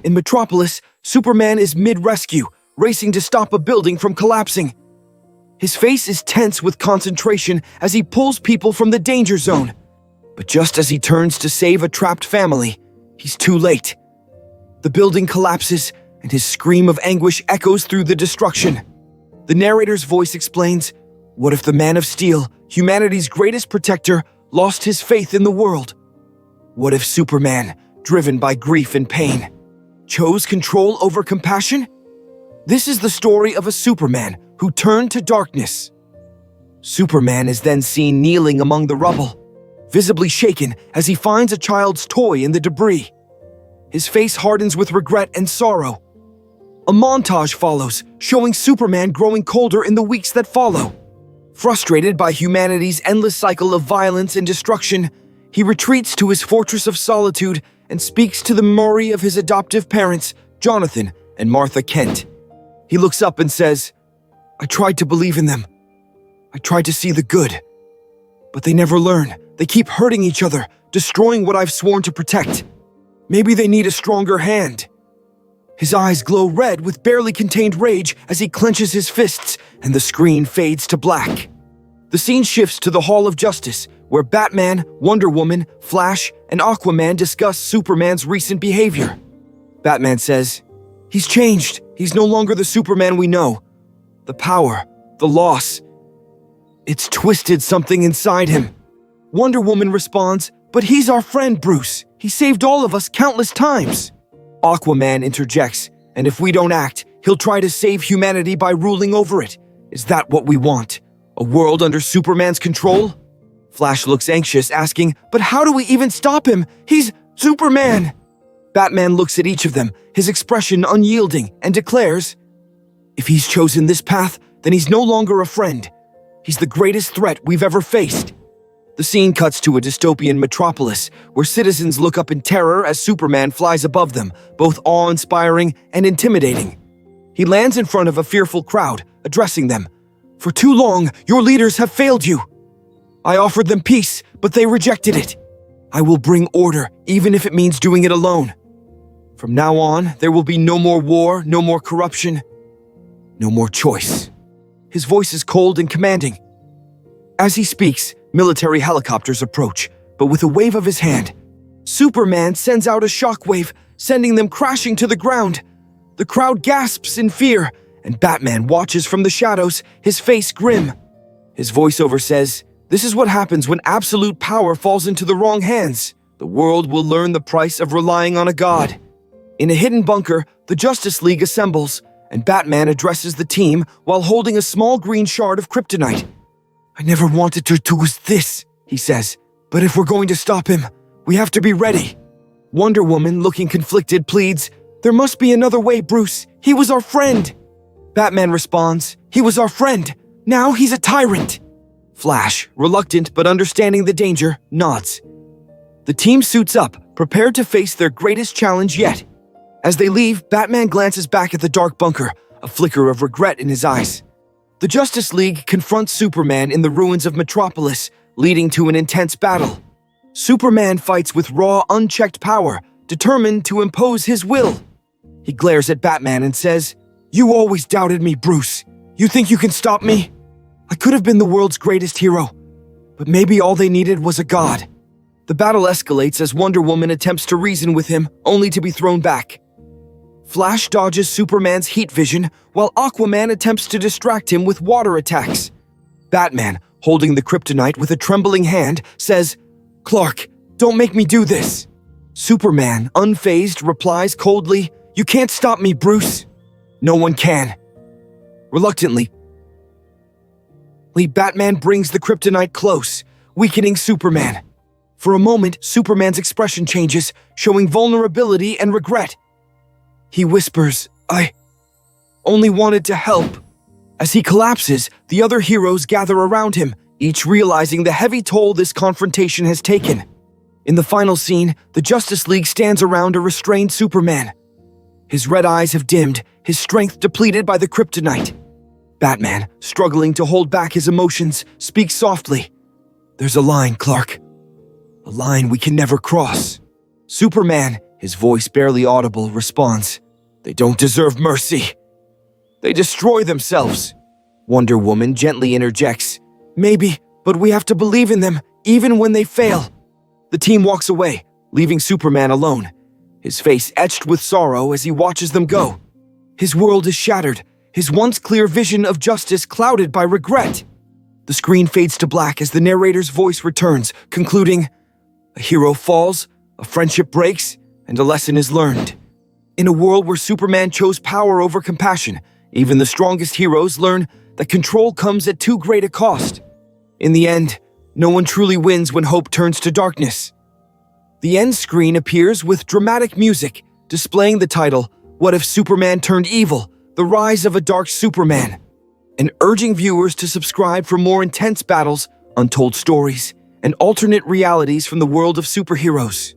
In Metropolis, Superman is mid-rescue, racing to stop a building from collapsing. His face is tense with concentration as he pulls people from the danger zone. But just as he turns to save a trapped family, he's too late. The building collapses, and his scream of anguish echoes through the destruction. The narrator's voice explains, "What if the Man of Steel, humanity's greatest protector, lost his faith in the world? What if Superman, driven by grief and pain, chose control over compassion? This is the story of a Superman who turned to darkness." Superman is then seen kneeling among the rubble, visibly shaken as he finds a child's toy in the debris. His face hardens with regret and sorrow. A montage follows, showing Superman growing colder in the weeks that follow. Frustrated by humanity's endless cycle of violence and destruction, he retreats to his fortress of solitude and speaks to the memory of his adoptive parents, Jonathan and Martha Kent. He looks up and says, "I tried to believe in them. I tried to see the good. But they never learn. They keep hurting each other, destroying what I've sworn to protect. Maybe they need a stronger hand." His eyes glow red with barely contained rage as he clenches his fists, and the screen fades to black. The scene shifts to the Hall of Justice, where Batman, Wonder Woman, Flash, and Aquaman discuss Superman's recent behavior. Batman says, "He's changed. He's no longer the Superman we know. The power, the loss, it's twisted something inside him." Wonder Woman responds, "But he's our friend, Bruce. He saved all of us countless times." Aquaman interjects, "And if we don't act, he'll try to save humanity by ruling over it. Is that what we want? A world under Superman's control?" Flash looks anxious, asking, "But how do we even stop him? He's Superman!" Batman looks at each of them, his expression unyielding, and declares, "If he's chosen this path, then he's no longer a friend. He's the greatest threat we've ever faced." The scene cuts to a dystopian metropolis, where citizens look up in terror as Superman flies above them, both awe-inspiring and intimidating. He lands in front of a fearful crowd, addressing them. "For too long, your leaders have failed you. I offered them peace, but they rejected it. I will bring order, even if it means doing it alone. From now on, there will be no more war, no more corruption, no more choice." His voice is cold and commanding. As he speaks, military helicopters approach, but with a wave of his hand, Superman sends out a shockwave, sending them crashing to the ground. The crowd gasps in fear, and Batman watches from the shadows, his face grim. His voiceover says, "This is what happens when absolute power falls into the wrong hands. The world will learn the price of relying on a god." In a hidden bunker, the Justice League assembles, and Batman addresses the team while holding a small green shard of kryptonite. "I never wanted to do this," he says, "but if we're going to stop him, we have to be ready." Wonder Woman, looking conflicted, pleads, "There must be another way, Bruce. He was our friend." Batman responds, "He was our friend. Now he's a tyrant." Flash, reluctant but understanding the danger, nods. The team suits up, prepared to face their greatest challenge yet. As they leave, Batman glances back at the dark bunker, a flicker of regret in his eyes. The Justice League confronts Superman in the ruins of Metropolis, leading to an intense battle. Superman fights with raw, unchecked power, determined to impose his will. He glares at Batman and says, "You always doubted me, Bruce. You think you can stop me? I could have been the world's greatest hero, but maybe all they needed was a god." The battle escalates as Wonder Woman attempts to reason with him, only to be thrown back. Flash dodges Superman's heat vision, while Aquaman attempts to distract him with water attacks. Batman, holding the kryptonite with a trembling hand, says, "Clark, don't make me do this." Superman, unfazed, replies coldly, "You can't stop me, Bruce." "No one can." Reluctantly, Batman brings the kryptonite close, weakening Superman. For a moment, Superman's expression changes, showing vulnerability and regret. He whispers, "I only wanted to help." As he collapses, the other heroes gather around him, each realizing the heavy toll this confrontation has taken. In the final scene, the Justice League stands around a restrained Superman. His red eyes have dimmed, his strength depleted by the kryptonite. Batman, struggling to hold back his emotions, speaks softly. "There's a line, Clark. A line we can never cross." Superman, His voice, barely audible, responds, "They don't deserve mercy. They destroy themselves." Wonder Woman gently interjects, "Maybe, but we have to believe in them, even when they fail." The team walks away, leaving Superman alone, his face etched with sorrow as he watches them go. His world is shattered, his once clear vision of justice clouded by regret. The screen fades to black as the narrator's voice returns, concluding, "A hero falls, a friendship breaks, and a lesson is learned." In a world where Superman chose power over compassion, even the strongest heroes learn that control comes at too great a cost. In the end, no one truly wins when hope turns to darkness. The end screen appears with dramatic music, displaying the title, "What If Superman Turned Evil? The Rise of a Dark Superman," and urging viewers to subscribe for more intense battles, untold stories, and alternate realities from the world of superheroes.